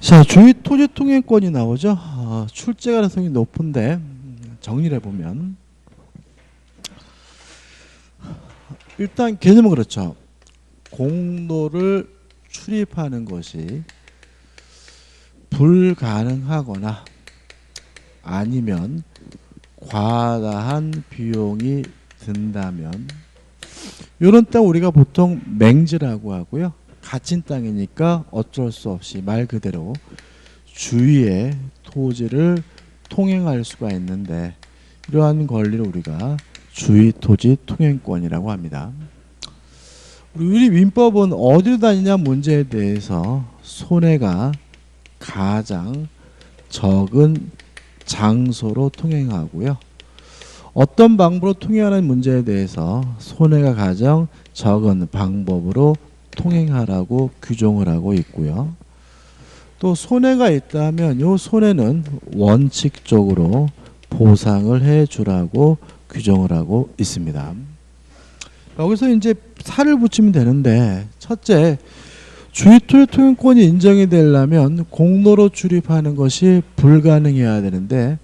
자, 주위 토지 통행권이 나오죠. 출제 가능성이 높은데 정리를 해보면 일단 개념은 그렇죠. 공로를 출입하는 것이 불가능하거나 아니면 과다한 비용이 든다면 이런 땅 우리가 보통 맹지라고 하고요. 갇힌 땅이니까 어쩔 수 없이 말 그대로 주위의 토지를 통행할 수가 있는데 이러한 권리를 우리가 주위 토지 통행권이라고 합니다. 우리 민법은 어디로 다니냐 문제에 대해서 손해가 가장 적은 장소로 통행하고요. 어떤 방법으로 통행하는 문제에 대해서 손해가 가장 적은 방법으로 통행하라고 규정을 하고 있고요. 또 손해가 있다면 이 손해는 원칙적으로 보상을 해주라고 규정을 하고 있습니다. 여기서 이제 살을 붙이면 되는데, 첫째, 주위토지 통행권이 인정이 되려면 공로로 출입하는 것이 불가능해야 되는데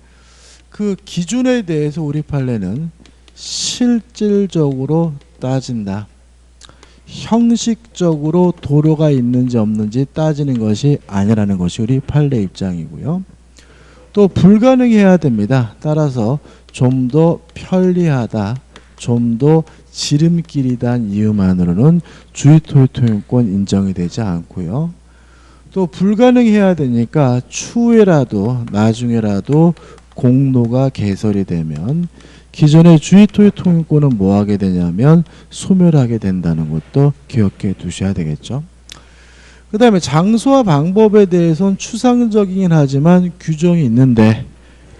그 기준에 대해서 우리 판례는 실질적으로 따진다. 형식적으로 도로가 있는지 없는지 따지는 것이 아니라는 것이 우리 판례 입장이고요. 또 불가능해야 됩니다. 따라서 좀 더 편리하다, 좀 더 지름길이란 이유만으로는 주위토지 통행권 인정이 되지 않고요. 또 불가능해야 되니까 추후에라도 나중에라도 공로가 개설이 되면 기존의 주위토지 통행권은 뭐 하게 되냐면 소멸하게 된다는 것도 기억해 두셔야 되겠죠. 그 다음에 장소와 방법에 대해서는 추상적이긴 하지만 규정이 있는데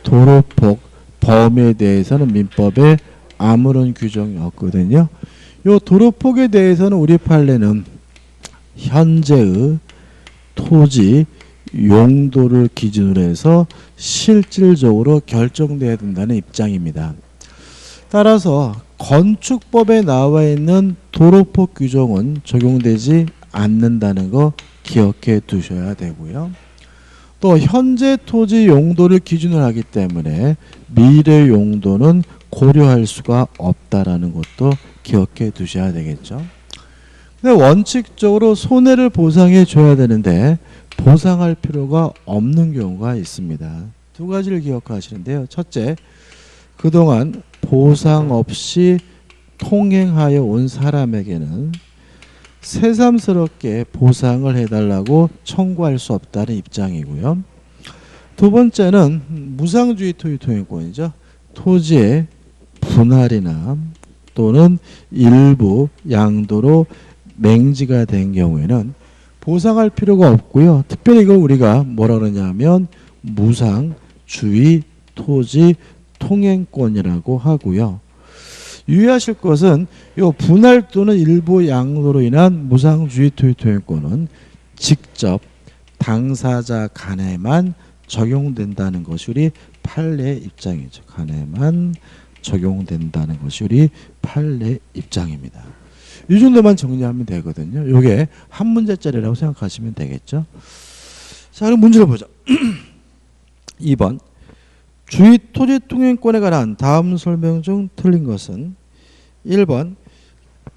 도로폭, 범위에 대해서는 민법에 아무런 규정이 없거든요. 이 도로폭에 대해서는 우리 판례는 현재의 토지 용도를 기준으로 해서 실질적으로 결정돼야 된다는 입장입니다. 따라서 건축법에 나와 있는 도로폭 규정은 적용되지 않는다는 거 기억해 두셔야 되고요. 또 현재 토지 용도를 기준으로 하기 때문에 미래 용도는 고려할 수가 없다라는 것도 기억해 두셔야 되겠죠. 근데 원칙적으로 손해를 보상해 줘야 되는데 보상할 필요가 없는 경우가 있습니다. 두 가지를 기억하시는데요. 첫째, 그동안 보상 없이 통행하여 온 사람에게는 새삼스럽게 보상을 해달라고 청구할 수 없다는 입장이고요. 두 번째는 무상주의 토지 통행권이죠. 토지의 분할이나 또는 일부 양도로 맹지가 된 경우에는 보상할 필요가 없고요. 특별히 이걸 우리가 뭐라 그러냐면 무상주의 토지 통행권이라고 하고요. 유의하실 것은 이 분할 또는 일부 양도로 인한 무상주의 토지 통행권은 직접 당사자 간에만 적용된다는 것이 우리 판례 입장이죠. 간에만 적용된다는 것이 우리 판례 입장입니다. 이 정도만 정리하면 되거든요. 이게 한 문제짜리라고 생각하시면 되겠죠. 자, 그럼 문제를 보죠. 2번. 주위 토지 통행권에 관한 다음 설명 중 틀린 것은 1번.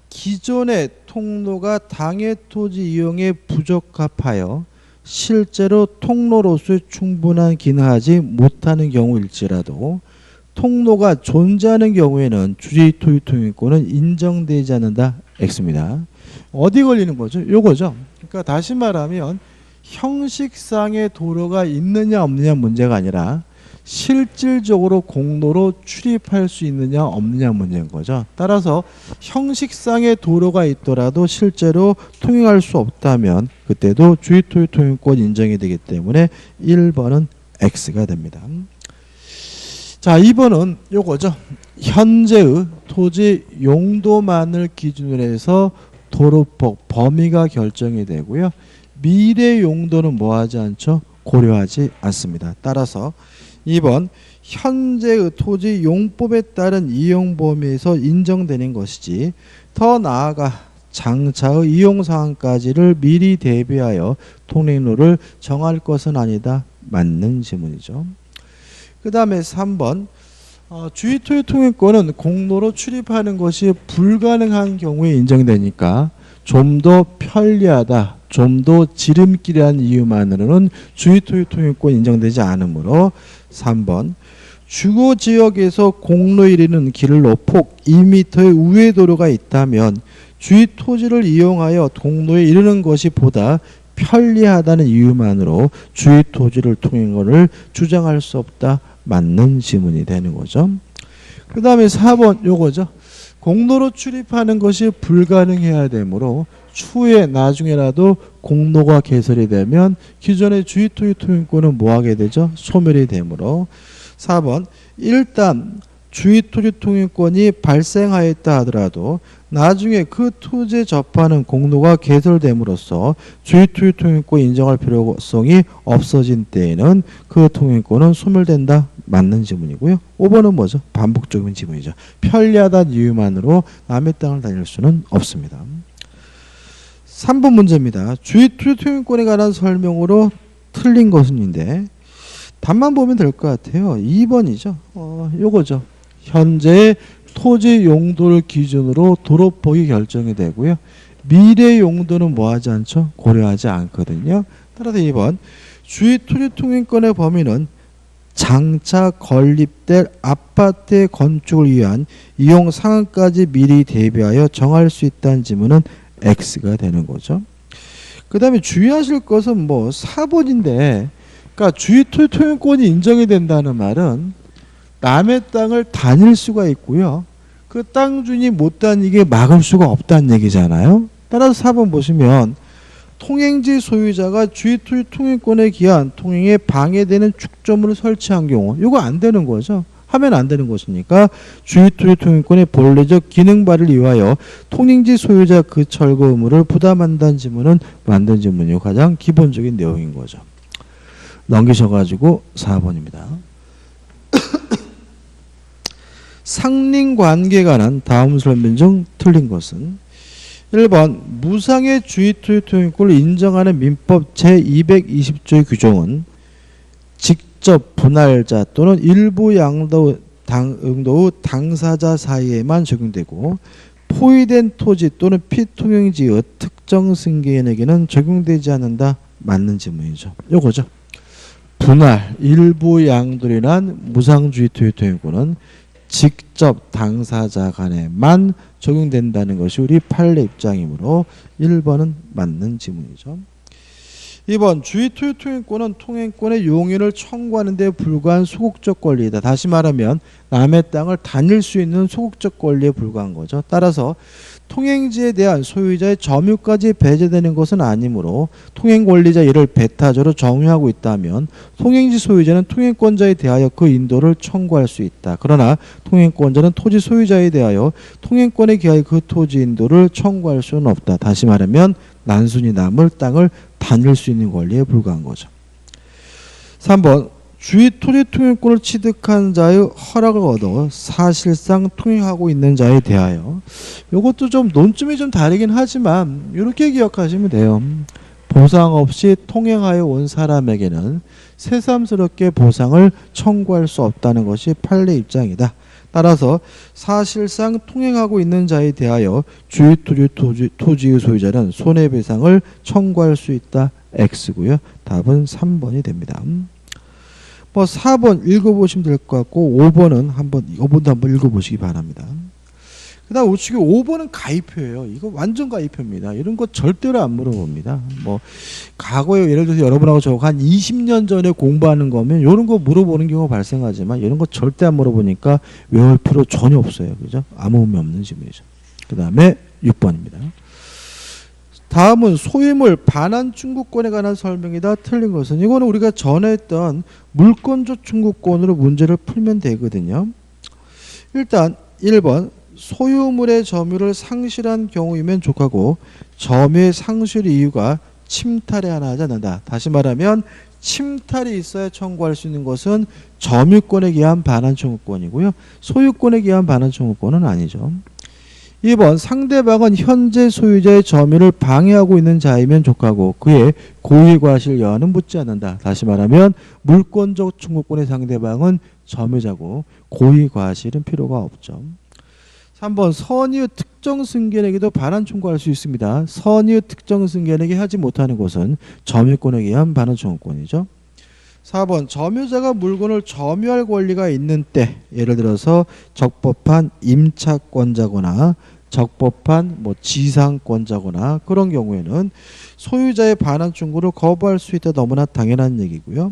기존의 통로가 당해 토지 이용에 부적합하여 실제로 통로로서 충분한 기능하지 못하는 경우일지라도 통로가 존재하는 경우에는 주위 토지 통행권은 인정되지 않는다. X입니다. 어디 걸리는 거죠? 요거죠. 그러니까 다시 말하면 형식상의 도로가 있느냐 없느냐 문제가 아니라 실질적으로 공로로 출입할 수 있느냐 없느냐 문제인 거죠. 따라서 형식상의 도로가 있더라도 실제로 통행할 수 없다면 그때도 주위 토지 통행권 인정이 되기 때문에 1번은 X가 됩니다. 자, 2번은 요거죠. 현재의 토지 용도만을 기준으로 해서 도로폭 범위가 결정이 되고요. 미래 용도는 뭐 하지 않죠? 고려하지 않습니다. 따라서 2번 현재의 토지 용법에 따른 이용 범위에서 인정되는 것이지 더 나아가 장차의 이용 상황까지를 미리 대비하여 통행로를 정할 것은 아니다. 맞는 지문이죠. 그 다음에 3번 주의토의 통행권은 공로로 출입하는 것이 불가능한 경우에 인정되니까 좀 더 편리하다, 좀 더 지름길이라는 이유만으로는 주의토의 통행권 인정되지 않으므로 3번 주거 지역에서 공로에 이르는 길로 폭 2m의 우회 도로가 있다면 주의 토지를 이용하여 공로에 이르는 것이 보다 편리하다는 이유만으로 주의 토지를 통행권을 주장할 수 없다. 맞는 지문이 되는 거죠. 그 다음에 4번 요거죠. 공로로 출입하는 것이 불가능해야 되므로 추후에 나중에라도 공로가 개설이 되면 기존의 주의 토지 통행권은 뭐하게 되죠? 소멸이 되므로 4번 일단 주의 토지 통행권이 발생하였다 하더라도 나중에 그 토지에 접하는 공로가 개설됨으로써 주의 토지 통행권 인정할 필요성이 없어진 때에는 그 통행권은 소멸된다. 맞는 지문이고요. 5번은 뭐죠? 반복적인 지문이죠. 편리하다는 이유만으로 남의 땅을 다닐 수는 없습니다. 3번 문제입니다. 주의 토지 통행권에 관한 설명으로 틀린 것은인데 답만 보면 될 것 같아요. 2번이죠. 요거죠. 현재 토지 용도를 기준으로 도로폭이 결정이 되고요. 미래 용도는 뭐하지 않죠? 고려하지 않거든요. 따라서 2번 주의 토지 통행권의 범위는 장차 건립될 아파트의 건축을 위한 이용 상황까지 미리 대비하여 정할 수 있다는 지문은 X가 되는 거죠. 그 다음에 주의하실 것은 뭐 4번인데 그러니까 주의 토지 통행권이 인정이 된다는 말은 남의 땅을 다닐 수가 있고요. 그 땅 주인이 못 다니게 막을 수가 없다는 얘기잖아요. 따라서 4번 보시면 통행지 소유자가 주의 토지 통행권에 기한 통행에 방해되는 축조물을 설치한 경우 이거 안 되는 거죠. 하면 안 되는 것이니까 주의 토지 통행권의 본래적 기능 발휘를 위하여 통행지 소유자 그 철거 의무를 부담한다는 지문은 만든 지문이고 가장 기본적인 내용인 거죠. 넘기셔가지고 4번입니다. 상린관계에 관한 다음 설명 중 틀린 것은 1번 무상의 주의 토지 통행권을 인정하는 민법 제220조의 규정은 직접 분할자 또는 일부 양도 응도 당사자 사이에만 적용되고 포위된 토지 또는 피통행지의 특정 승계인에게는 적용되지 않는다. 맞는 지문이죠. 요거죠. 분할, 일부 양도이란 무상주의 토지 통행권은 직접 당사자 간에만 적용된다는 것이 우리 판례 입장이므로 1번은 맞는 지문이죠. 2번 주의 토지 통행권은 통행권의 용인을 청구하는 데 불과한 소극적 권리이다. 다시 말하면 남의 땅을 다닐 수 있는 소극적 권리에 불과한 거죠. 따라서 통행지에 대한 소유자의 점유까지 배제되는 것은 아니므로 통행 권리자 이를 배타적으로 정유하고 있다면 통행지 소유자는 통행권자에 대하여 그 인도를 청구할 수 있다. 그러나 통행권자는 토지 소유자에 대하여 통행권에 기하여 그 토지 인도를 청구할 수는 없다. 다시 말하면 난순히 남을 땅을 다닐 수 있는 권리에 불과한 거죠. 3번 주의 토지 통행권을 취득한 자의 허락을 얻어 사실상 통행하고 있는 자에 대하여 이것도 좀 논점이 좀 다르긴 하지만 이렇게 기억하시면 돼요. 보상 없이 통행하여 온 사람에게는 새삼스럽게 보상을 청구할 수 없다는 것이 판례 입장이다. 따라서 사실상 통행하고 있는 자에 대하여 주의 토지의 소유자는 손해배상을 청구할 수 있다. X고요. 답은 3번이 됩니다. 뭐 4번 읽어보시면 될 것 같고 5번도 한번 읽어보시기 바랍니다. 그 다음 우측에 5번은 가입표예요. 이거 완전 가입표입니다. 이런 거 절대로 안 물어봅니다. 뭐 과거에 예를 들어서 여러분하고 저 한 20년 전에 공부하는 거면 이런 거 물어보는 경우가 발생하지만 이런 거 절대 안 물어보니까 외울 필요 전혀 없어요. 그죠? 아무 의미 없는 질문이죠. 그 다음에 6번입니다. 다음은 소유물 반환 청구권에 관한 설명이다. 틀린 것은 이거는 우리가 전에 했던 물권조 청구권으로 문제를 풀면 되거든요. 일단 1번 소유물의 점유를 상실한 경우이면 족하고 점유의 상실 이유가 침탈에 하나하지 않는다. 다시 말하면 침탈이 있어야 청구할 수 있는 것은 점유권에 기한 반환 청구권이고요. 소유권에 기한 반환 청구권은 아니죠. 2번 상대방은 현재 소유자의 점유를 방해하고 있는 자이면 족하고 그의 고의과실 여하는 묻지 않는다. 다시 말하면 물권적 청구권의 상대방은 점유자고 고의과실은 필요가 없죠. 3번 선의의 특정 승계에게도 반환 청구할 수 있습니다. 선의의 특정 승계에게 하지 못하는 것은 점유권에 의한 반환 청구권이죠. 4번 점유자가 물건을 점유할 권리가 있는 때, 예를 들어서 적법한 임차권자거나 적법한 지상권자거나 그런 경우에는 소유자의 반환 청구를 거부할 수 있다. 너무나 당연한 얘기고요.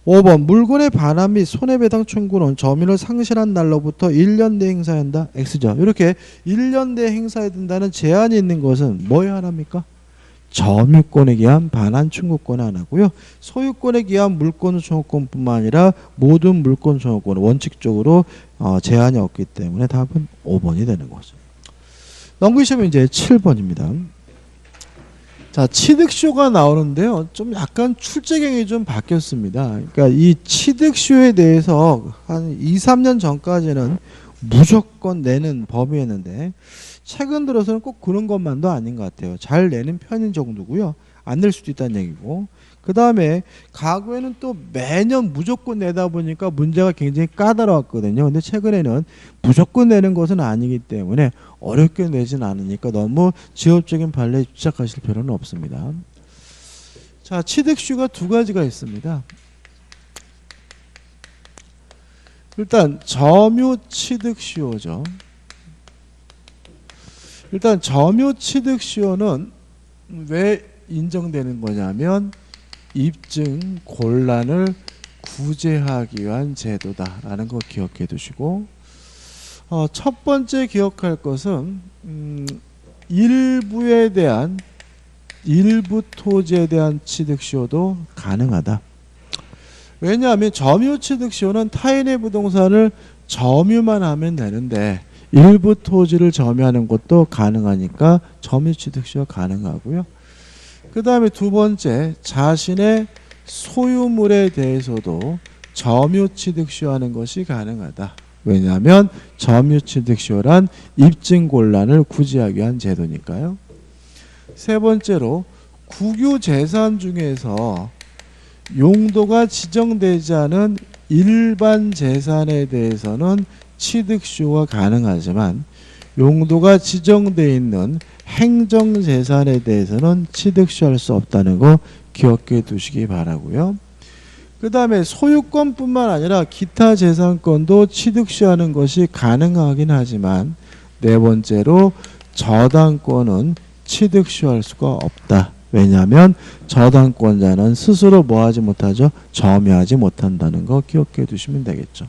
5번 물건의 반환 및 손해배상 청구는 점유를 상실한 날로부터 1년 내에 행사해야 한다. X죠. 이렇게 1년 내에 행사해야 된다는 제한이 있는 것은 뭐에 한합니까? 점유권에 기한 반환 청구권에 하나고요. 소유권에 기한 물권 청구권뿐만 아니라 모든 물권 청구권은 원칙적으로 제한이 없기 때문에 답은 5번이 되는 거죠. 넘기시면 이제 7번입니다. 자, 취득쇼가 나오는데요. 좀 약간 출제경이 좀 바뀌었습니다. 그러니까 이 취득쇼에 대해서 한 2, 3년 전까지는 무조건 내는 법이었는데 최근 들어서는 꼭 그런 것만도 아닌 것 같아요. 잘 내는 편인 정도고요. 안 낼 수도 있다는 얘기고. 그 다음에 과거에는 또 매년 무조건 내다 보니까 문제가 굉장히 까다로웠거든요. 근데 최근에는 무조건 내는 것은 아니기 때문에 어렵게 내진 않으니까 너무 지엽적인 판례에 집착하실 필요는 없습니다. 자, 취득수가 두 가지가 있습니다. 일단 점유 취득수요죠. 일단 점유 취득수요는 왜 인정되는 거냐면 입증 곤란을 구제하기 위한 제도다라는 거 기억해 두시고, 첫 번째 기억할 것은 일부에 대한 일부 토지에 대한 취득시효도 가능하다. 왜냐하면 점유 취득시효는 타인의 부동산을 점유만 하면 되는데 일부 토지를 점유하는 것도 가능하니까 점유 취득시효 가능하고요. 그 다음에 두 번째, 자신의 소유물에 대해서도 점유 취득시효하는 것이 가능하다. 왜냐하면 점유 취득시효란 입증 곤란을 구제하기 위한 제도니까요. 세 번째로, 국유 재산 중에서 용도가 지정되지 않은 일반 재산에 대해서는 취득시효가 가능하지만 용도가 지정되어 있는 행정재산에 대해서는 취득시효할 수 없다는 거 기억해 두시기 바라고요. 그 다음에 소유권뿐만 아니라 기타 재산권도 취득시효하는 것이 가능하긴 하지만 네 번째로 저당권은 취득시효할 수가 없다. 왜냐하면 저당권자는 스스로 뭐하지 못하죠? 점유하지 못한다는 거 기억해 두시면 되겠죠.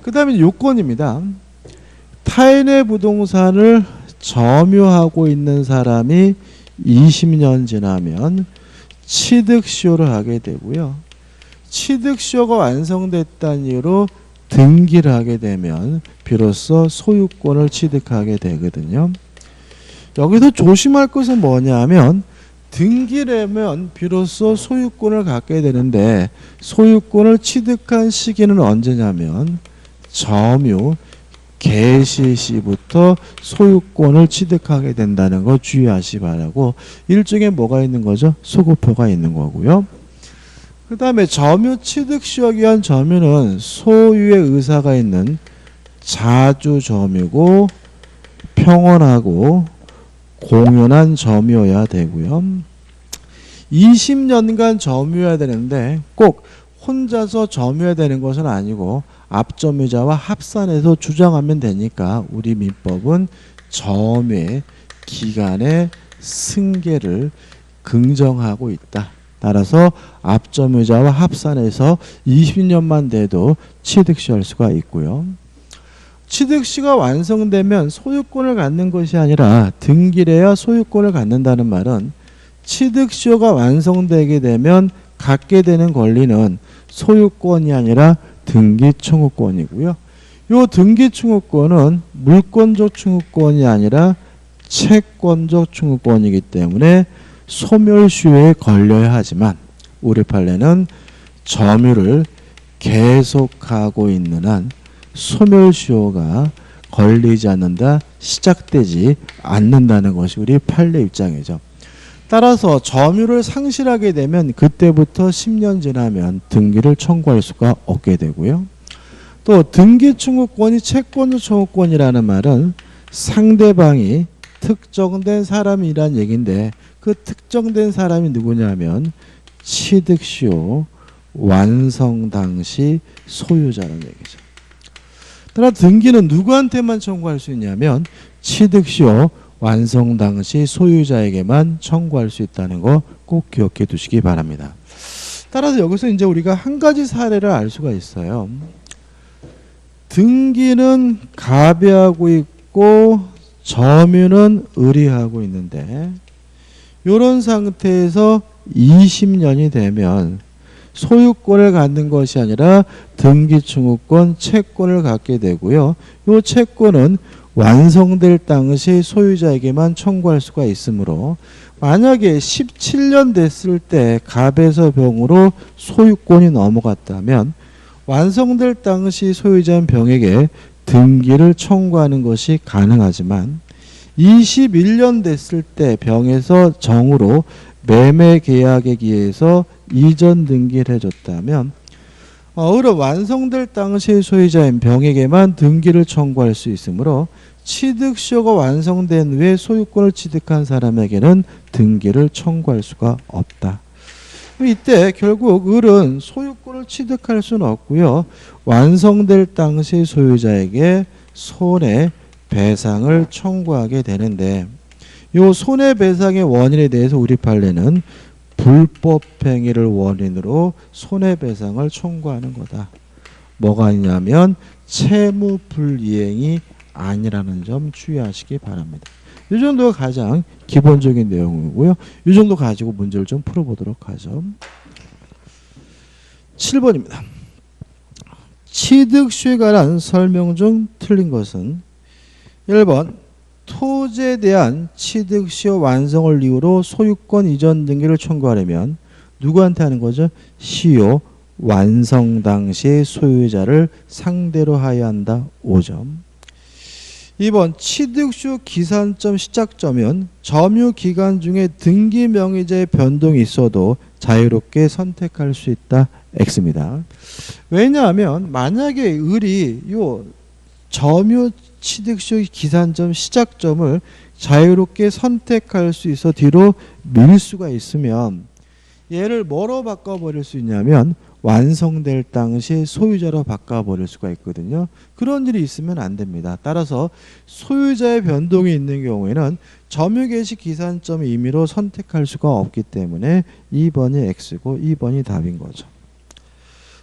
그 다음에 요건입니다. 타인의 부동산을 점유하고 있는 사람이 20년 지나면 취득시효를 하게 되고요. 취득시효가 완성됐다는 이유로 등기를 하게 되면 비로소 소유권을 취득하게 되거든요. 여기서 조심할 것은 뭐냐면 등기를 하면 비로소 소유권을 갖게 되는데 소유권을 취득한 시기는 언제냐면 점유 개시 시부터 소유권을 취득하게 된다는 거 주의하시 바라고, 일종의 뭐가 있는 거죠? 소급표가 있는 거고요. 그 다음에 점유 취득시효에 의한 점유는 소유의 의사가 있는 자주 점유고 평온하고 공연한 점유여야 되고요. 20년간 점유해야 되는데 꼭 혼자서 점유해야 되는 것은 아니고 앞점유자와 합산해서 주장하면 되니까 우리 민법은 점유의 기간의 승계를 긍정하고 있다. 따라서 앞점유자와 합산해서 20년만 돼도 취득시할 수가 있고요. 취득시가 완성되면 소유권을 갖는 것이 아니라 등기를 해야 소유권을 갖는다는 말은 취득시효가 완성되게 되면 갖게 되는 권리는 소유권이 아니라 등기 청구권이고요. 이 등기 청구권은 물권적 청구권이 아니라 채권적 청구권이기 때문에 소멸시효에 걸려야 하지만 우리 판례는 점유를 계속하고 있는 한 소멸시효가 걸리지 않는다, 시작되지 않는다는 것이 우리 판례 입장이죠. 따라서 점유를 상실하게 되면 그때부터 10년 지나면 등기를 청구할 수가 없게 되고요. 또 등기 청구권이 채권 청구권이라는 말은 상대방이 특정된 사람이란 얘기인데 그 특정된 사람이 누구냐면 취득시효 완성 당시 소유자라는 얘기죠. 따라 등기는 누구한테만 청구할 수 있냐면 취득시효 완성 당시 소유자에게만 청구할 수 있다는 거 꼭 기억해 두시기 바랍니다. 따라서 여기서 이제 우리가 한 가지 사례를 알 수가 있어요. 등기는 가배하고 있고 점유는 의리하고 있는데 이런 상태에서 20년이 되면 소유권을 갖는 것이 아니라 등기청구권, 채권을 갖게 되고요. 이 채권은 완성될 당시 소유자에게만 청구할 수가 있으므로 만약에 17년 됐을 때 갑에서 병으로 소유권이 넘어갔다면 완성될 당시 소유자인 병에게 등기를 청구하는 것이 가능하지만 21년 됐을 때 병에서 정으로 매매 계약에 기해서 이전 등기를 해줬다면 어으로 완성될 당시 소유자인 병에게만 등기를 청구할 수 있으므로 취득시효가 완성된 후에 소유권을 취득한 사람에게는 등기를 청구할 수가 없다. 이때 결국 을은 소유권을 취득할 수는 없고요. 완성될 당시 소유자에게 손해배상을 청구하게 되는데 이 손해배상의 원인에 대해서 우리 판례는 불법행위를 원인으로 손해배상을 청구하는 거다. 뭐가 있냐면 채무불이행이 아니라는 점 주의하시기 바랍니다. 이 정도가 가장 기본적인 내용이고요. 이 정도 가지고 문제를 좀 풀어보도록 하죠. 7번입니다. 취득시효에 관한 설명 중 틀린 것은 1번 토지에 대한 취득시효 완성을 이유로 소유권 이전 등기를 청구하려면 누구한테 하는 거죠? 시효 완성 당시의 소유자를 상대로 하여야 한다. 5점. 2번 취득시효 기산점 시작점은 점유기간 중에 등기 명의자의 변동이 있어도 자유롭게 선택할 수 있다. X입니다. 왜냐하면 만약에 을이 요 점유 취득시효 기산점 시작점을 자유롭게 선택할 수 있어 뒤로 밀 수가 있으면 얘를 뭐로 바꿔버릴 수 있냐면 완성될 당시 소유자로 바꿔버릴 수가 있거든요. 그런 일이 있으면 안 됩니다. 따라서 소유자의 변동이 있는 경우에는 점유개시 기산점 임의로 선택할 수가 없기 때문에 2번이 X고 2번이 답인 거죠.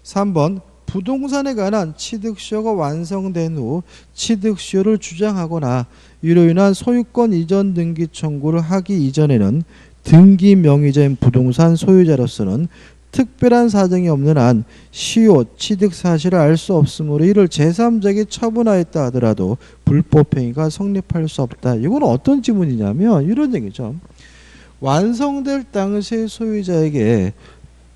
3번 부동산에 관한 취득시효가 완성된 후 취득시효를 주장하거나 이로 인한 소유권 이전 등기 청구를 하기 이전에는 등기 명의자인 부동산 소유자로서는 특별한 사정이 없는 한 시효 취득 사실을 알 수 없으므로 이를 제3자에게 처분하였다 하더라도 불법행위가 성립할 수 없다. 이건 어떤 지문이냐면 이런 얘기죠. 완성될 당시의 소유자에게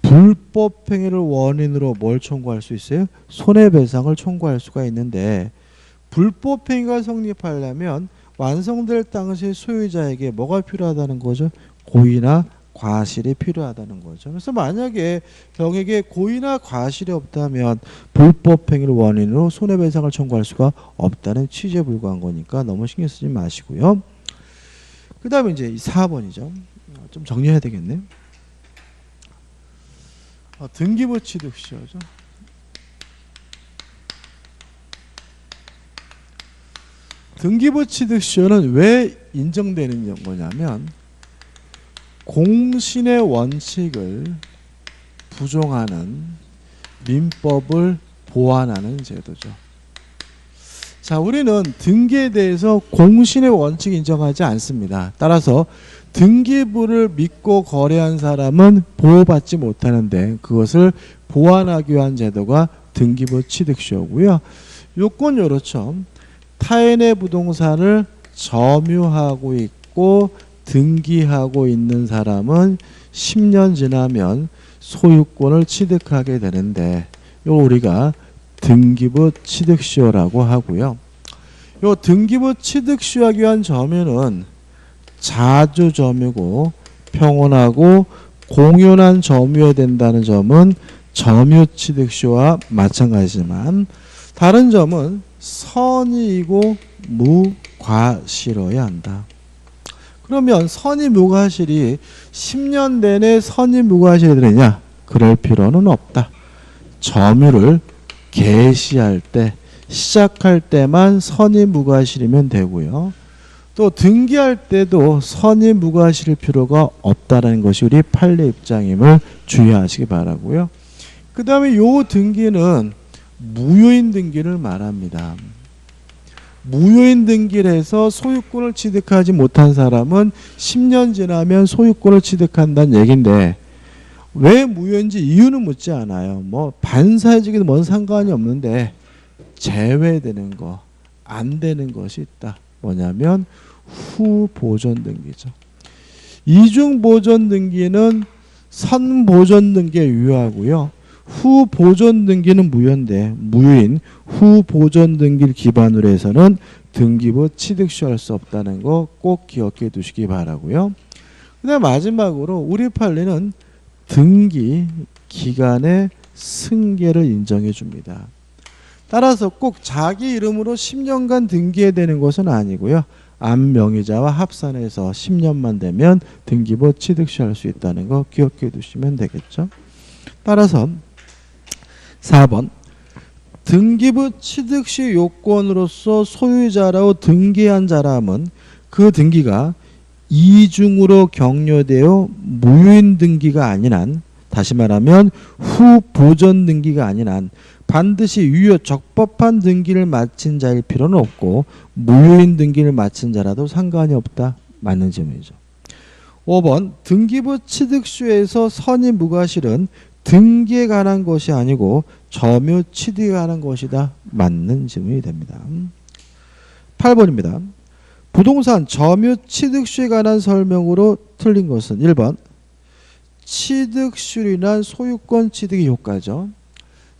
불법행위를 원인으로 뭘 청구할 수 있어요? 손해배상을 청구할 수가 있는데 불법행위가 성립하려면 완성될 당시 소유자에게 뭐가 필요하다는 거죠? 고의나 과실이 필요하다는 거죠. 그래서 만약에 병에게 고의나 과실이 없다면 불법행위를 원인으로 손해배상을 청구할 수가 없다는 취지에 불과한 거니까 너무 신경 쓰지 마시고요. 그 다음에 이제 4번이죠. 좀 정리해야 되겠네. 등기부 취득시효죠. 등기부 취득시효는 왜 인정되는 거냐면 공신의 원칙을 부정하는 민법을 보완하는 제도죠. 자, 우리는 등기에 대해서 공신의 원칙 인정하지 않습니다. 따라서 등기부를 믿고 거래한 사람은 보호받지 못하는데 그것을 보완하기 위한 제도가 등기부 취득시효고요. 요건 요렇죠. 타인의 부동산을 점유하고 있고 등기하고 있는 사람은 10년 지나면 소유권을 취득하게 되는데 이걸 우리가 등기부 취득시효라고 하고요. 요 등기부 취득시효하기 위한 점유는 자주점유고 평온하고 공연한 점유해야 된다는 점은 점유취득시효와 마찬가지지만 다른 점은 선의이고 무과실어야 한다. 그러면 선의 무과실이 10년 내내 선의 무과실이 되느냐? 그럴 필요는 없다. 점유를 개시할 때 시작할 때만 선의 무과실이면 되고요. 또 등기할 때도 선의 무과실일 필요가 없다는 것이 우리 판례 입장임을 주의하시기 바라고요. 그 다음에 요 등기는 무효인 등기를 말합니다. 무효인 등기를 해서 소유권을 취득하지 못한 사람은 10년 지나면 소유권을 취득한다는 얘기인데 왜 무효인지 이유는 묻지 않아요. 뭐 반사회적인 뭔 상관이 없는데 제외되는 거, 안 되는 것이 있다. 뭐냐면 후보존 등기죠. 이중보존 등기는 선보존 등기에 유효하고요. 후보존 등기는 무효인데 무효인 후보존 등기를 기반으로 해서는 등기부 취득시효할 수 없다는 거 꼭 기억해 두시기 바라고요. 그다음 마지막으로 우리 판례는 등기 기간의 승계를 인정해 줍니다. 따라서 꼭 자기 이름으로 10년간 등기해야 되는 것은 아니고요. 암명의자와 합산해서 10년만 되면 등기부 취득시효할 수 있다는 거 기억해 두시면 되겠죠. 따라서 4번 등기부 취득시 요건으로서 소유자라고 등기한 자람은 그 등기가 이중으로 격려되어 무효인 등기가 아닌 한, 다시 말하면 후보존 등기가 아닌 한 반드시 유효 적법한 등기를 마친 자일 필요는 없고 무효인 등기를 마친 자라도 상관이 없다. 맞는 질문이죠. 5번 등기부 취득시효에서 선의 무과실은 등기에 관한 것이 아니고 점유 취득에 관한 것이다. 맞는 질문이 됩니다. 8번입니다. 부동산 점유 취득시효에 관한 설명으로 틀린 것은 1번 취득시효란 소유권 취득의 효과죠.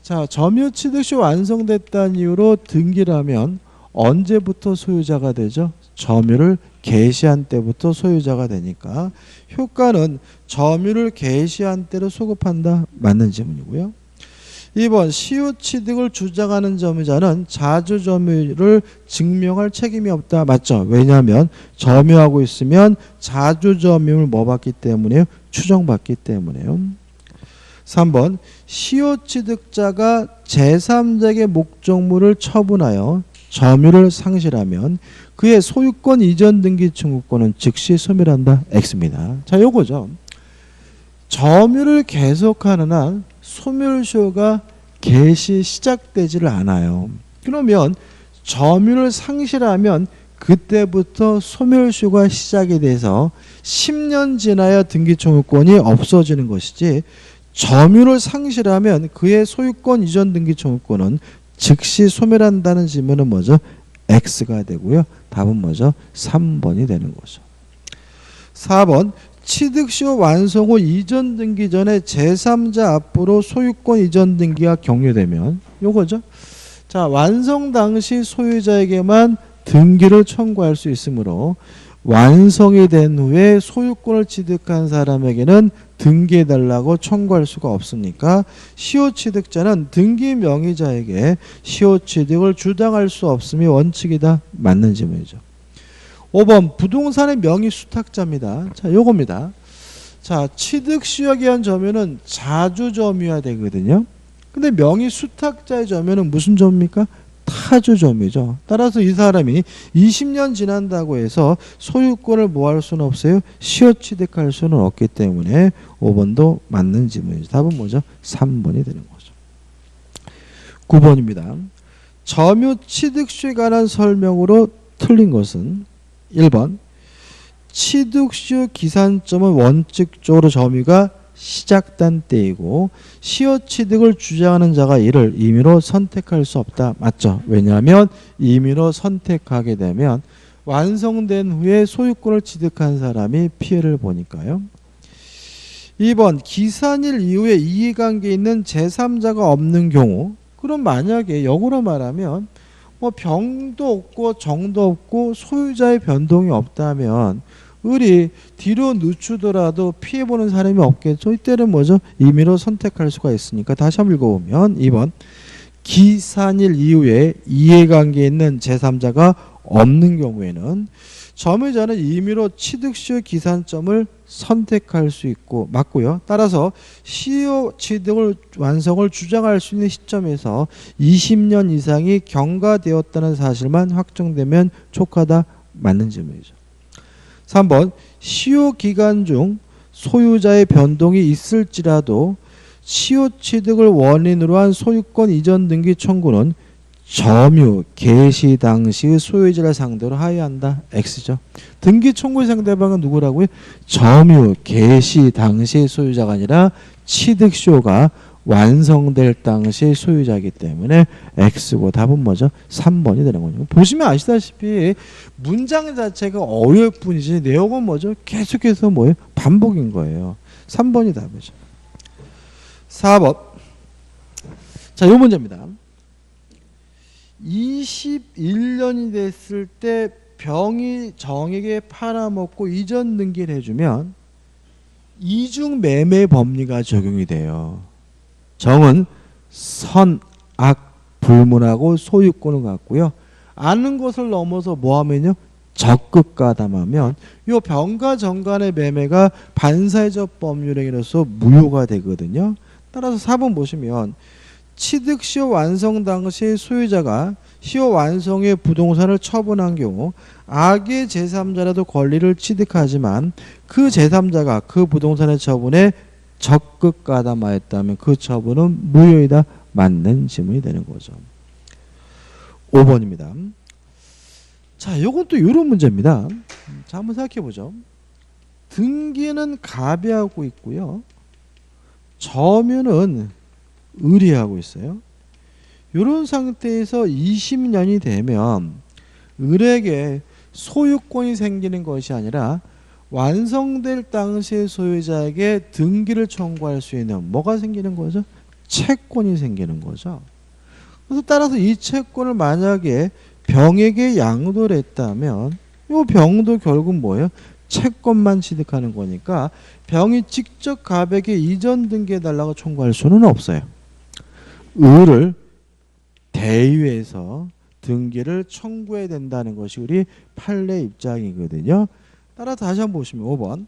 자, 점유 취득시효 완성됐다는 이유로 등기를 하면 언제부터 소유자가 되죠? 점유를 개시한 때부터 소유자가 되니까 효과는 점유를 개시한 때로 소급한다. 맞는 질문이고요. 2번 시효 취득을 주장하는 점유자는 자주 점유를 증명할 책임이 없다. 맞죠? 왜냐하면 점유하고 있으면 자주 점유를 뭐 받기 때문에요? 추정받기 때문에요. 3번 시효 취득자가 제3자에게 목적물을 처분하여 점유를 상실하면 그의 소유권 이전 등기 청구권은 즉시 소멸한다. X입니다. 자, 요거죠. 점유를 계속하는 한 소멸시효가 개시 시작되지를 않아요. 그러면 점유를 상실하면 그때부터 소멸시효가 시작이 돼서 10년 지나야 등기 청구권이 없어지는 것이지 점유를 상실하면 그의 소유권 이전 등기 청구권은 즉시 소멸한다는 질문은 뭐죠? X가 되고요. 답은 뭐죠? 3번이 되는 거죠. 4번 취득시효 완성 후 이전 등기 전에 제3자 앞으로 소유권 이전 등기가 격려되면 요거죠. 자, 완성 당시 소유자에게만 등기를 청구할 수 있으므로 완성이 된 후에 소유권을 취득한 사람에게는 등기해달라고 청구할 수가 없으니까 시효 취득자는 등기 명의자에게 시효 취득을 주장할 수 없음이 원칙이다. 맞는 질문이죠. 5번 부동산의 명의 수탁자입니다. 자, 요겁니다. 자, 취득 시효에 의한 점유는 자주 점유해야 되거든요. 근데 명의 수탁자의 점유는 무슨 점입니까? 타주 점유죠. 따라서 이 사람이 20년 지난다고 해서 소유권을 뭐 할 수는 없어요? 시효 취득할 수는 없기 때문에 5번도 맞는 질문이죠. 답은 뭐죠? 3번이 되는 거죠. 9번입니다. 점유 취득 시효에 관한 설명으로 틀린 것은 1번 취득시효 기산점은 원칙적으로 점유가 시작된 때이고 시효 취득을 주장하는 자가 이를 임의로 선택할 수 없다. 맞죠? 왜냐하면 임의로 선택하게 되면 완성된 후에 소유권을 취득한 사람이 피해를 보니까요. 2번 기산일 이후에 이해관계에 있는 제3자가 없는 경우, 그럼 만약에 역으로 말하면 뭐 병도 없고 정도 없고 소유자의 변동이 없다면 을이 뒤로 늦추더라도 피해보는 사람이 없겠죠. 이때는 뭐죠? 임의로 선택할 수가 있으니까 다시 한번 읽어보면 2번 기산일 이후에 이해관계에 있는 제3자가 없는 경우에는 점유자는 임의로 취득시효 기산점을 선택할 수 있고 맞고요. 따라서 시효 취득을 완성을 주장할 수 있는 시점에서 20년 이상이 경과되었다는 사실만 확정되면 촉하다 맞는 질문이죠. 3번 시효 기간 중 소유자의 변동이 있을지라도 시효 취득을 원인으로 한 소유권 이전 등기 청구는 점유 개시 당시의 소유자를 상대로 하여한다. X죠. 등기 청구의 상대방은 누구라고요? 점유 개시 당시의 소유자가 아니라 취득시효가 완성될 당시의 소유자이기 때문에 X고 답은 뭐죠? 3번이 되는 거죠. 보시면 아시다시피 문장 자체가 어려울 뿐이지 내용은 뭐죠? 계속해서 뭐예요? 반복인 거예요. 3번이 답이죠. 4번. 자, 이 문제입니다. 21년이 됐을 때 병이 정에게 팔아먹고 이전 등기를 해주면 이중 매매 법리가 적용이 돼요. 정은 선, 악, 불문하고 소유권을 갖고요. 아는 것을 넘어서 뭐하면요? 적극 가담하면 이 병과 정 간의 매매가 반사회적 법률행위로서 무효가 되거든요. 따라서 4번 보시면 취득시효 완성 당시 소유자가 시효 완성의 부동산을 처분한 경우 악의 제3자라도 권리를 취득하지만 그 제3자가 그 부동산의 처분에 적극 가담하였다면 그 처분은 무효이다. 맞는 질문이 되는 거죠. 5번입니다. 자, 이건 또 이런 문제입니다. 자, 한번 생각해 보죠. 등기는 갑이 하고 있고요. 점유는 을이 하고 있어요. 이런 상태에서 20년이 되면 을에게 소유권이 생기는 것이 아니라 완성될 당시의 소유자에게 등기를 청구할 수 있는 뭐가 생기는 거죠? 채권이 생기는 거죠. 그래서 따라서 이 채권을 만약에 병에게 양도를 했다면 이 병도 결국 뭐예요? 채권만 취득하는 거니까 병이 직접 갑에게 이전 등기해달라고 청구할 수는 없어요. 을을 대유해서 등기를 청구해야 된다는 것이 우리 판례 입장이거든요. 따라 다시 한번 보시면 5번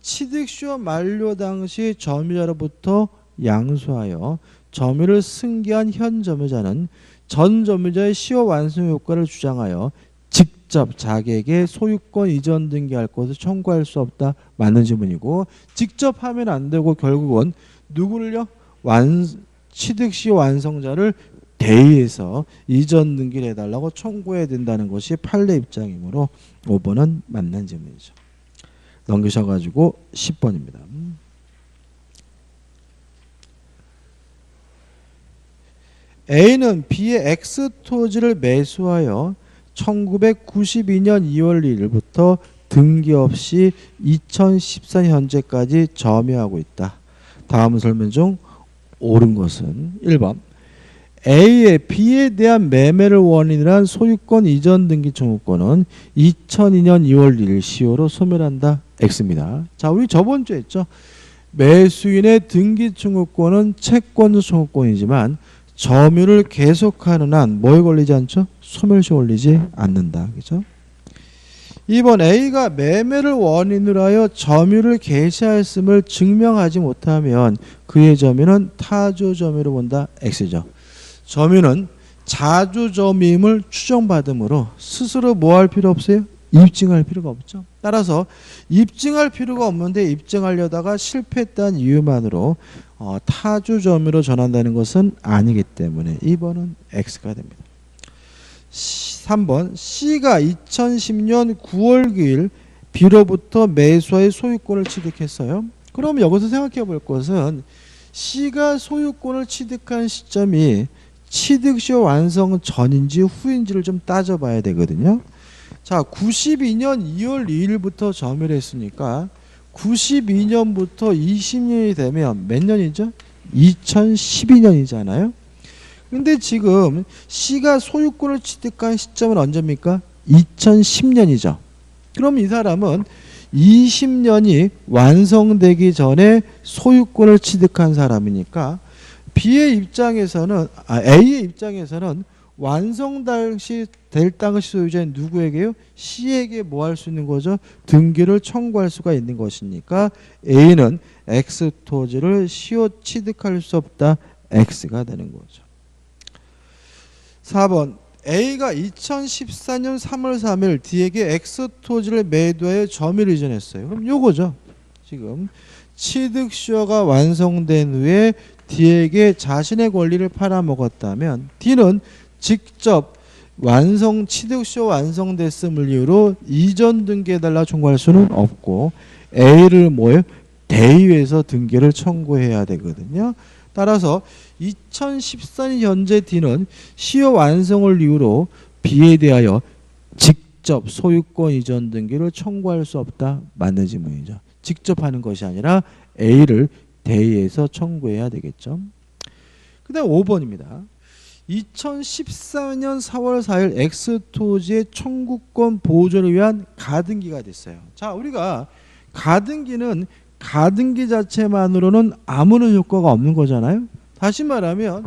취득시효 만료 당시 점유자로부터 양수하여 점유를 승계한 현 점유자는 전 점유자의 시효 완성 효과를 주장하여 직접 자기에게 소유권 이전 등기할 것을 청구할 수 없다. 맞는 질문이고 직접 하면 안 되고 결국은 누구를요? 취득시 완성자를 대의해서 이전 등기를 해달라고 청구해야 된다는 것이 판례 입장이므로 5번은 맞는 질문이죠. 넘기셔가지고 10번입니다. A는 B의 X 토지를 매수하여 1992년 2월 1일부터 등기 없이 2014년 현재까지 점유하고 있다. 다음 설명 중 옳은 것은 1번 A의 B에 대한 매매를 원인으로 한 소유권 이전 등기 청구권은 2002년 2월 1일 시효로 소멸한다. X입니다. 자, 우리 저번 주에 했죠. 매수인의 등기 청구권은 채권 청구권이지만 점유를 계속하는 한 뭐에 걸리지 않죠? 소멸시효 걸리지 않는다. 그죠? 2번 A가 매매를 원인으로 하여 점유를 개시하였음을 증명하지 못하면 그의 점유는 타조 점유로 본다. X죠. 점유는 자주 점유임을 추정받으므로 스스로 뭐 할 필요 없어요? 입증할 필요가 없죠. 따라서 입증할 필요가 없는데 입증하려다가 실패했다는 이유만으로 타주 점유로 전한다는 것은 아니기 때문에 2번은 X가 됩니다. 3번 C가 2010년 9월 9일 B로부터 매수의 소유권을 취득했어요. 그럼 여기서 생각해 볼 것은 C가 소유권을 취득한 시점이 취득시효 완성 전인지 후인지를 좀 따져봐야 되거든요. 자, 92년 2월 2일부터 점유를 했으니까 92년부터 20년이 되면 몇 년이죠? 2012년이잖아요. 근데 지금 C가 소유권을 취득한 시점은 언제입니까? 2010년이죠. 그럼 이 사람은 20년이 완성되기 전에 소유권을 취득한 사람이니까 B의 입장에서는 A의 입장에서는 완성 당시 될 당시 소유자인 누구에게요? C에게 뭐 할 수 있는 거죠? 등기를 청구할 수가 있는 것이니까 A는 X 토지를 시효 취득할 수 없다. X가 되는 거죠. 4번 A가 2014년 3월 3일 D에게 X 토지를 매도하여 점유를 이전했어요. 그럼 요거죠. 지금 취득 시효가 완성된 후에 D에게 자신의 권리를 팔아먹었다면 D는 직접 취득 시효 완성됐음을 이유로 이전 등기해달라 청구할 수는 없고 A를 뭐예요? 대의에서 등기를 청구해야 되거든요. 따라서 2014년 현재 D는 시효 완성을 이유로 B에 대하여 직접 소유권 이전 등기를 청구할 수 없다. 맞는 질문이죠. 직접 하는 것이 아니라 A를 대의해서 청구해야 되겠죠. 그 다음 5번입니다. 2014년 4월 4일 X토지의 청구권 보존을 위한 가등기가 됐어요. 자, 우리가 가등기는 가등기 자체만으로는 아무런 효과가 없는 거잖아요. 다시 말하면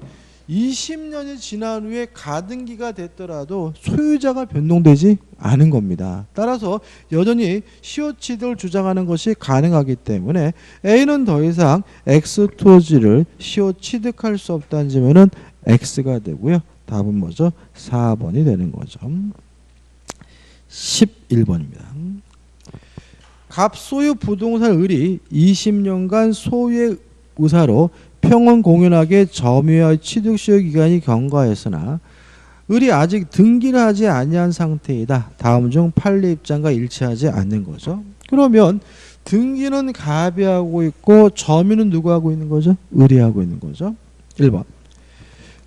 20년이 지난 후에 가등기가 됐더라도 소유자가 변동되지 않은 겁니다. 따라서 여전히 시효 취득을 주장하는 것이 가능하기 때문에 A는 더 이상 X토지를 시효 취득할 수 없다는 점에는 X가 되고요. 답은 뭐죠? 4번이 되는 거죠. 11번입니다. 갑소유 부동산 을이 20년간 소유의 의사로 평온 공연하게 점유와 취득시효 기간이 경과했으나 을이 아직 등기를 하지 아니한 상태이다. 다음 중 판례 입장과 일치하지 않는 거죠. 그러면 등기는 갑이 하고 있고 점유는 누구 하고 있는 거죠? 을이 하고 있는 거죠. 1번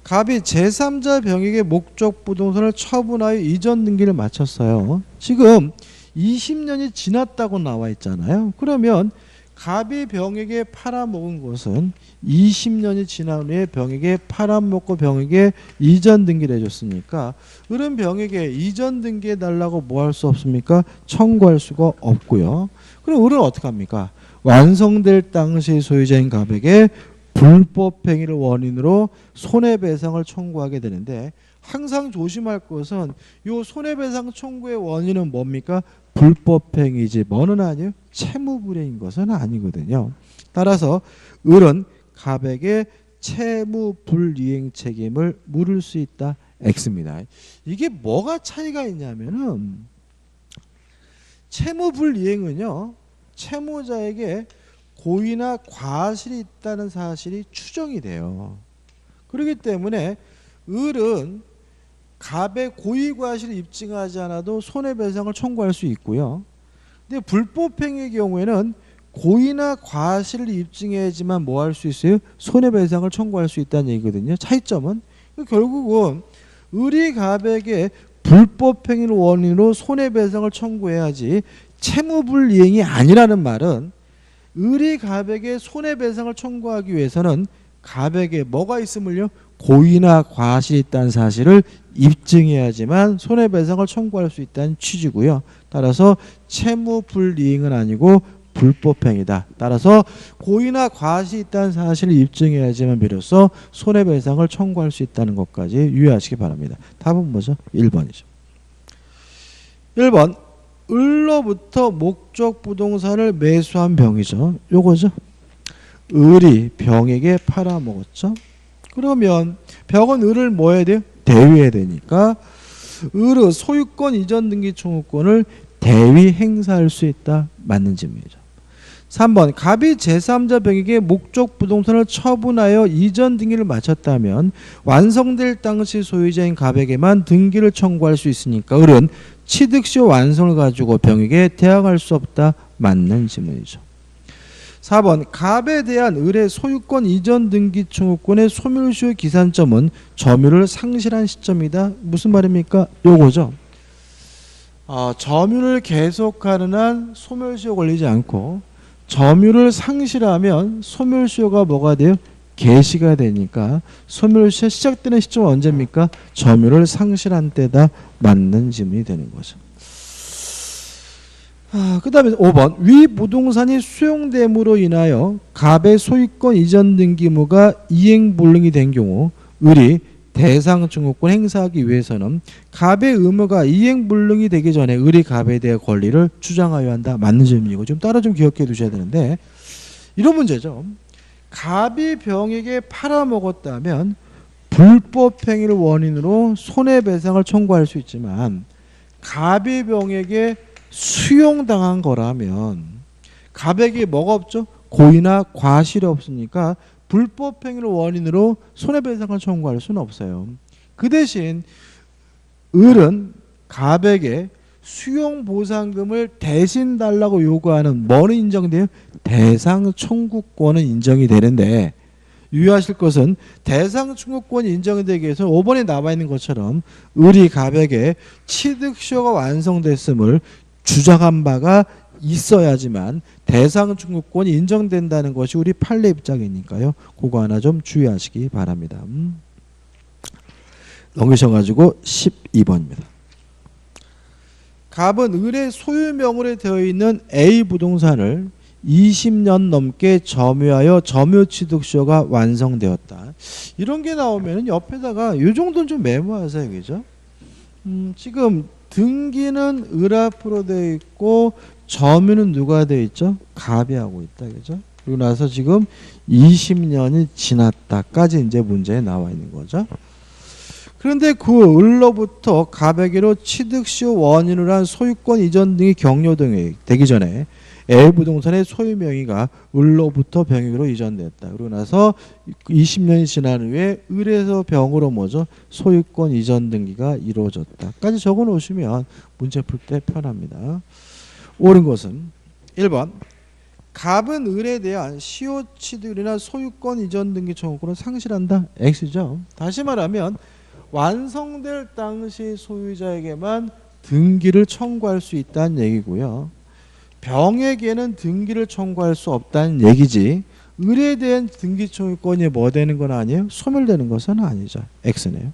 갑이 제3자 병에게 목적 부동산을 처분하여 이전 등기를 마쳤어요. 지금 20년이 지났다고 나와 있잖아요. 그러면 갑이 병에게 팔아먹은 것은 20년이 지난 후에 병에게 팔아먹고 병에게 이전 등기를 해줬으니까 을은 병에게 이전 등기해 달라고 뭐 할 수 없습니까? 청구할 수가 없고요. 그럼 을은 어떻게 합니까? 완성될 당시 소유자인 갑에게 불법행위를 원인으로 손해배상을 청구하게 되는데 항상 조심할 것은 이 손해배상 청구의 원인은 뭡니까? 불법행위지 뭐는 아니에요? 채무불이행인 것은 아니거든요. 따라서 을은 갑에게 채무불이행 책임을 물을 수 있다. X입니다. 이게 뭐가 차이가 있냐면은 채무불이행은요. 채무자에게 고의나 과실이 있다는 사실이 추정이 돼요. 그렇기 때문에 을은 갑의 고의 과실을 입증하지 않아도 손해배상을 청구할 수 있고요. 근데 불법행위의 경우에는 고의나 과실을 입증해야지만 뭐 할 수 있어요? 손해배상을 청구할 수 있다는 얘기거든요. 차이점은 결국은 을이 갑에게 불법행위를 원인으로 손해배상을 청구해야지 채무불이행이 아니라는 말은 을이 갑에게 손해배상을 청구하기 위해서는 갑에게 뭐가 있음을요? 고의나 과실이 있다는 사실을 입증해야지만 손해배상을 청구할 수 있다는 취지고요. 따라서 채무불이행은 아니고 불법행위다. 따라서 고의나 과실이 있다는 사실을 입증해야지만 비로소 손해배상을 청구할 수 있다는 것까지 유의하시기 바랍니다. 답은 뭐죠? 1번이죠. 1번 을로부터 목적 부동산을 매수한 병이죠. 요거죠. 을이 병에게 팔아먹었죠. 그러면 병은 을을 뭐 해야 돼요? 대위해야 되니까 을의 소유권 이전 등기 청구권을 대위 행사할 수 있다. 맞는 질문이죠. 3번 갑이 제3자 병에게 목적 부동산을 처분하여 이전 등기를 마쳤다면 완성될 당시 소유자인 갑에게만 등기를 청구할 수 있으니까 을은 취득시효 완성을 가지고 병에게 대항할 수 없다. 맞는 질문이죠. 4번 갑에 대한 을의 소유권 이전 등기 청구권의 소멸시효 기산점은 점유를 상실한 시점이다. 무슨 말입니까? 요거죠. 점유를 계속하는 한 소멸시효 걸리지 않고 점유를 상실하면 소멸시효가 뭐가 돼요? 개시가 되니까 소멸시효 시작되는 시점은 언제입니까? 점유를 상실한 때다. 맞는 지문이 되는 거죠. 그 다음에 5번 위 부동산이 수용됨으로 인하여 갑의 소유권 이전 등기무가 이행불능이 된 경우 을이 대상 증후권 행사하기 위해서는 갑의 의무가 이행불능이 되기 전에 을이 갑에 대해 권리를 주장하여야 한다. 맞는 질문이고 좀 따로 좀 기억해 두셔야 되는데 이런 문제죠. 갑이 병에게 팔아먹었다면 불법행위를 원인으로 손해배상을 청구할 수 있지만 갑이 병에게 수용당한 거라면 갑에게 뭐가 없죠? 고의나 과실이 없으니까 불법행위를 원인으로 손해배상을 청구할 수는 없어요. 그 대신 을은 갑에게 수용보상금을 대신 달라고 요구하는 뭐는 인정돼요? 대상 청구권은 인정이 되는데 유의하실 것은 대상 청구권이 인정이 되기 위해서 5번에 나와 있는 것처럼 을이 갑에게 취득시효가 완성됐음을 주장한 바가 있어야지만 대상 청구권이 인정된다는 것이 우리 판례 입장이니까요. 그거 하나 좀 주의하시기 바랍니다. 넘기셔가지고 12번입니다. 갑은 을의 소유명으로 되어 있는 A 부동산을 20년 넘게 점유하여 점유취득시효가 완성되었다. 이런 게 나오면 옆에다가 이 정도는 좀 메모하세요. 그죠? 지금 등기는 을 앞으로 되어 있고 점유는 누가 되어 있죠? 갑이 하고 있다. 그죠? 그리고 나서 지금 20년이 지났다까지 이제 문제에 나와 있는 거죠. 그런데 그 을로부터 갑에게로 취득시효 원인으로 한 소유권 이전 등이 격려되기 전에 A 부동산의 소유 명의가 을로부터 병으로 이전됐다. 그러고 나서 20년이 지난 후에 을에서 병으로 뭐죠? 소유권 이전 등기가 이루어졌다.까지 적어 놓으시면 문제 풀 때 편합니다. 옳은 것은 1번 갑은 을에 대한 시효 취득이나 소유권 이전 등기 청구권을 상실한다. X죠. 다시 말하면 완성될 당시 소유자에게만 등기를 청구할 수 있다는 얘기고요. 병에게는 등기를 청구할 수 없다는 얘기지 을에 대한 등기 청구권이 뭐 되는 건 아니에요? 소멸되는 것은 아니죠. X네요.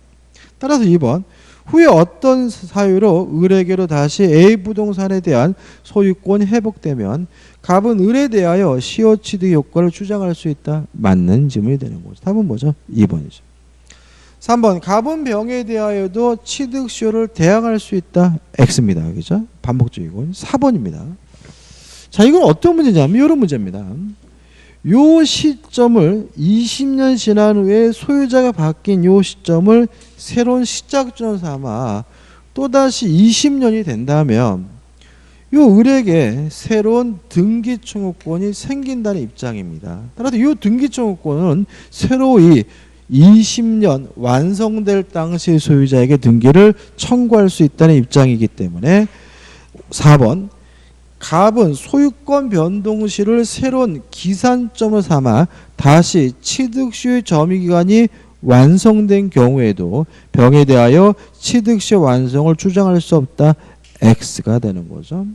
따라서 2번 후에 어떤 사유로 을에게로 다시 A 부동산에 대한 소유권이 회복되면 갑은 을에 대하여 시효 취득 효과를 주장할 수 있다. 맞는 질문이 되는 거죠. 답은 뭐죠? 2번이죠. 3번 갑은 병에 대하여도 취득 시효를 대항할 수 있다. X입니다. 그죠? 반복적이고 4번입니다. 자, 이건 어떤 문제냐면 이런 문제입니다. 요 시점을 20년 지난 후에 소유자가 바뀐 요 시점을 새로운 시작점 삼아 또다시 20년이 된다면 요 을에게 새로운 등기 청구권이 생긴다는 입장입니다. 따라서 요 등기 청구권은 새로이 20년 완성될 당시 소유자에게 등기를 청구할 수 있다는 입장이기 때문에 4번 갑은 소유권 변동 시를 새로운 기산점을 삼아 다시 취득시효 점유기간이 완성된 경우에도 병에 대하여 취득시효 완성을 주장할 수 없다. X가 되는 거죠.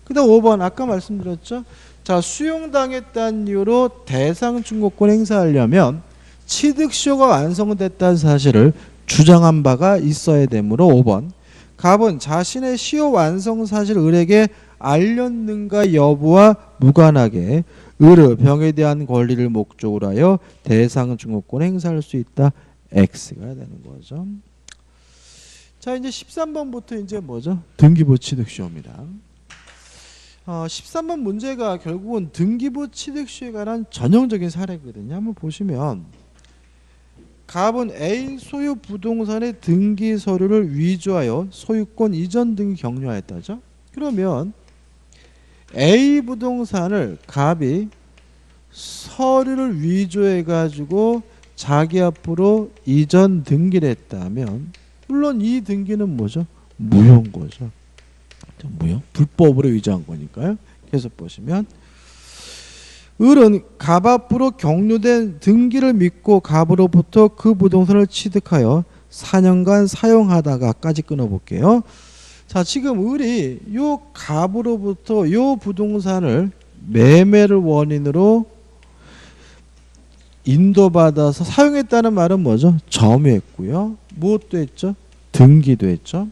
그 다음 5번 아까 말씀드렸죠. 자, 수용당했다는 이유로 대상 청구권 행사하려면 취득시효가 완성됐다는 사실을 주장한 바가 있어야 되므로 5번 갑은 자신의 시효 완성 사실을 을에게 알렸는가 여부와 무관하게 을의 병에 대한 권리를 목적으로 하여 대상 증후권 행사할 수 있다. X가 되는 거죠. 자, 이제 13번부터 이제 뭐죠? 등기부 취득시효입니다. 13번 문제가 결국은 등기부 취득시효에 관한 전형적인 사례거든요. 한번 보시면 갑은 A 소유 부동산의 등기 서류를 위조하여 소유권 이전 등기 격려하였다죠. 그러면 A 부동산을 갑이 서류를 위조해 가지고 자기 앞으로 이전 등기를 했다면 물론 이 등기는 뭐죠? 무효인 거죠. 무효? 불법으로 위조한 거니까요. 계속 보시면 을은 갑 앞으로 격려된 등기를 믿고 갑으로부터 그 부동산을 취득하여 4년간 사용하다가까지 끊어볼게요. 자, 지금 을이 요 갑으로부터 요 부동산을 매매를 원인으로 인도받아서 사용했다는 말은 뭐죠? 점유했고요. 무엇도 했죠? 등기도 했죠.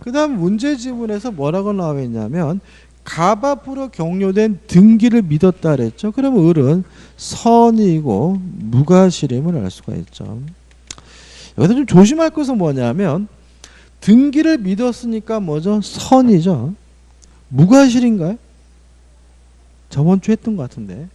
그 다음 문제 지문에서 뭐라고 나와 있냐면 갑 앞으로 격려된 등기를 믿었다 그랬죠. 그러면 을은 선이고 무과실임을 알 수가 있죠. 여기서 좀 조심할 것은 뭐냐면 등기를 믿었으니까 뭐죠? 선이죠. 무과실인가요? 저번 주에 했던 것 같은데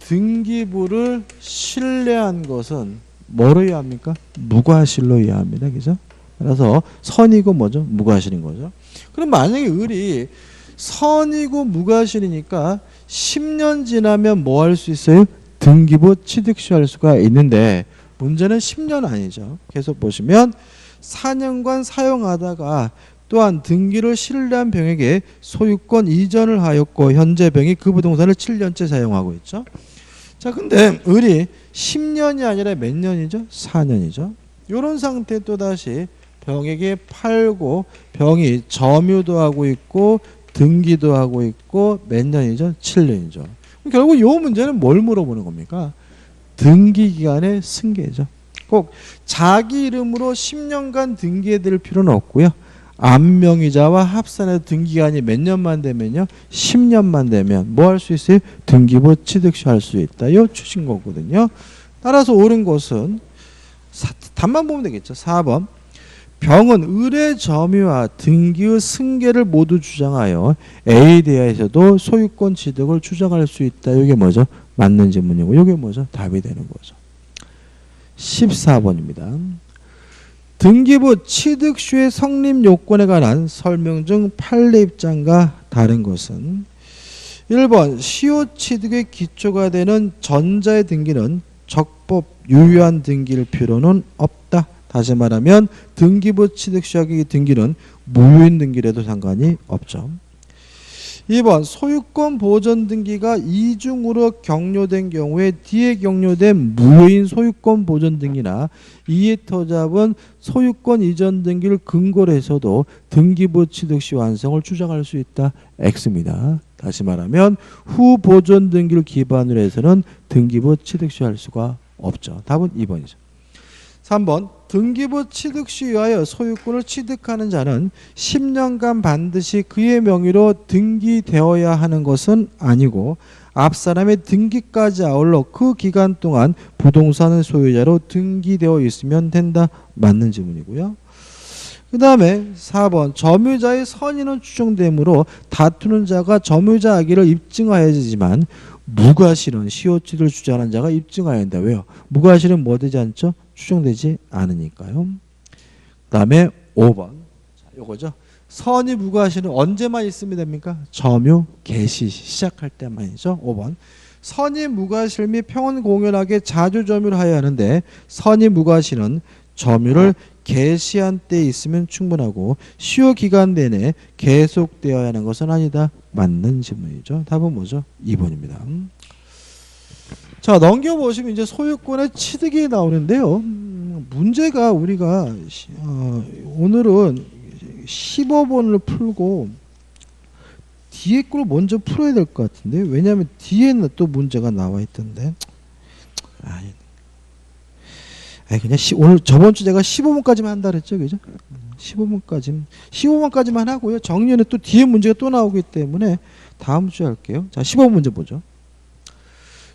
등기부를 신뢰한 것은 뭐로 이해합니까? 무과실로 이해합니다. 그죠? 그래서 선이고 뭐죠? 무과실인 거죠. 그럼 만약에 을이 선이고 무과실이니까 10년 지나면 뭐 할 수 있어요? 등기부 취득시할 수가 있는데 문제는 10년 아니죠. 계속 보시면 4년간 사용하다가 또한 등기를 신뢰한 병에게 소유권 이전을 하였고 현재 병이 그 부동산을 7년째 사용하고 있죠. 자, 근데 을이 10년이 아니라 몇 년이죠? 4년이죠. 이런 상태 또다시 병에게 팔고 병이 점유도 하고 있고 등기도 하고 있고 몇 년이죠? 7년이죠. 결국 이 문제는 뭘 물어보는 겁니까? 등기기간의 승계죠. 꼭 자기 이름으로 10년간 등기해드릴 필요는 없고요. 암명의자와 합산해서 등기간이 몇 년만 되면요? 10년만 되면 뭐 할 수 있어요? 등기부 취득시 할 수 있다. 요 추신 거거든요. 따라서 옳은 것은 답만 보면 되겠죠. 4번. 병은 을의 점유와 등기의 승계를 모두 주장하여 A에 대해서도 소유권 취득을 주장할 수 있다. 이게 뭐죠? 맞는 질문이고 이게 뭐죠? 답이 되는 거죠. 14번입니다. 등기부 취득시의 성립 요건에 관한 설명 중 판례 입장과 다른 것은 1번 시효 취득의 기초가 되는 전자의 등기는 적법 유효한 등기일 필요는 없다. 다시 말하면 등기부 취득시의 등기는 무효인 등기라도 상관이 없죠. 2번 소유권 보전 등기가 이중으로 격려된 경우에 뒤에 격려된 무효인 소유권 보전 등기나 이에 터잡은 소유권 이전 등기를 근거로 해서도 등기부 취득시 완성을 주장할 수 있다. X입니다. 다시 말하면 후 보전 등기를 기반으로 해서는 등기부 취득시 할 수가 없죠. 답은 2번이죠. 3번 등기부 취득시 위하여 소유권을 취득하는 자는 10년간 반드시 그의 명의로 등기되어야 하는 것은 아니고 앞 사람의 등기까지 아울러 그 기간 동안 부동산의 소유자로 등기되어 있으면 된다. 맞는 질문이고요. 그 다음에 4번 점유자의 선의는 추정되므로 다투는 자가 점유자 악의를 입증하여야지만 무과실은 시효취를 주장하는 자가 입증해야 한다. 왜요? 무과실은 뭐 되지 않죠? 추정되지 않으니까요. 그 다음에 5번. 자, 요거죠. 선의 무과실은 언제만 있으면 됩니까? 점유 개시 시작할 때만이죠. 5번. 선의 무과실 및 평온 공연하게 자주 점유를 하여야 하는데 선의 무과실은 점유를 개시한 때 있으면 충분하고 시효 기간 내내 계속되어야 하는 것은 아니다. 맞는 질문이죠. 답은 뭐죠? 2번입니다. 자, 넘겨보시면 이제 소유권의 취득이 나오는데요. 문제가 우리가 오늘은 15번을 풀고 뒤에 걸 먼저 풀어야 될 것 같은데 왜냐하면 뒤에는 또 문제가 나와 있던데 그냥 오늘 저번 주 제가 15번까지만 한다 그랬죠, 그죠? 15번까지만 하고요. 정리는 또 뒤에 문제가 또 나오기 때문에 다음 주에 할게요. 자, 15번 문제 보죠.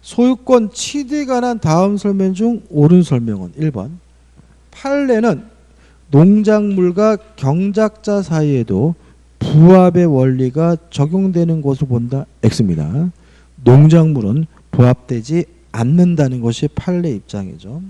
소유권 취득에 관한 다음 설명 중 옳은 설명은 1번. 판례는 농작물과 경작자 사이에도 부합의 원리가 적용되는 것을 본다. X입니다. 농작물은 부합되지 않는다는 것이 판례 입장이죠.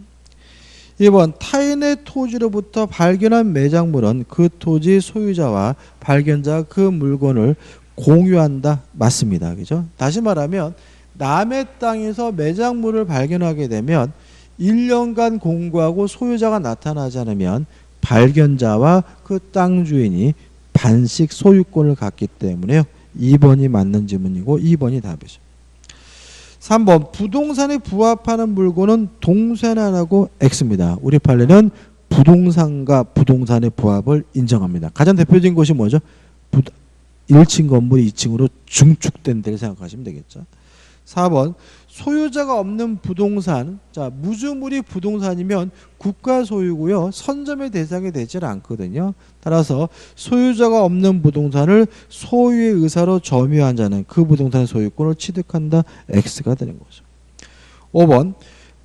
2번 타인의 토지로부터 발견한 매작물은 그 토지 소유자와 발견자가 그 물건을 공유한다. 맞습니다. 그죠? 다시 말하면 남의 땅에서 매작물을 발견하게 되면 1년간 공구하고 소유자가 나타나지 않으면 발견자와 그 땅 주인이 반씩 소유권을 갖기 때문에요. 2번이 맞는 질문이고 2번이 답이죠. 3번 부동산에 부합하는 물건은 동산 안 하고 X입니다. 우리 판례는 부동산과 부동산의 부합을 인정합니다. 가장 대표적인 것이 뭐죠? 1층 건물이 2층으로 중축된 데를 생각하시면 되겠죠. 4번 소유자가 없는 부동산, 자 무주물이 부동산이면 국가 소유고요. 선점의 대상이 되질 않거든요. 따라서 소유자가 없는 부동산을 소유의 의사로 점유한 자는 그 부동산의 소유권을 취득한다. X가 되는 거죠. 5번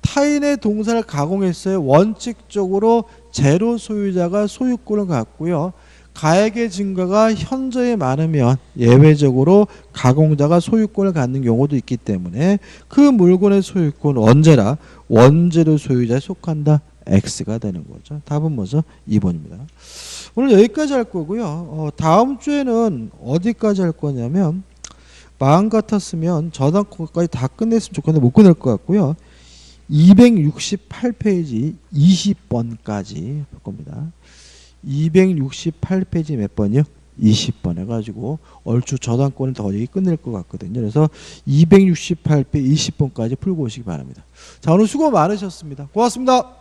타인의 동산을 가공했어요. 원칙적으로 제로 소유자가 소유권을 갖고요. 가액의 증가가 현저히 많으면 예외적으로 가공자가 소유권을 갖는 경우도 있기 때문에 그 물건의 소유권은 언제나 원재료 소유자에 속한다. X가 되는 거죠. 답은 뭐죠? 2번입니다. 오늘 여기까지 할 거고요. 다음 주에는 어디까지 할 거냐면 마음 같았으면 저당권까지 다 끝냈으면 좋겠는데 못 끝낼 것 같고요. 268페이지 20번까지 할 겁니다. 268페이지 몇 번이요? 20번 해가지고 얼추 저당권을 더 여기 끝낼 것 같거든요. 그래서 268페이지 20번까지 풀고 오시기 바랍니다. 자, 오늘 수고 많으셨습니다. 고맙습니다.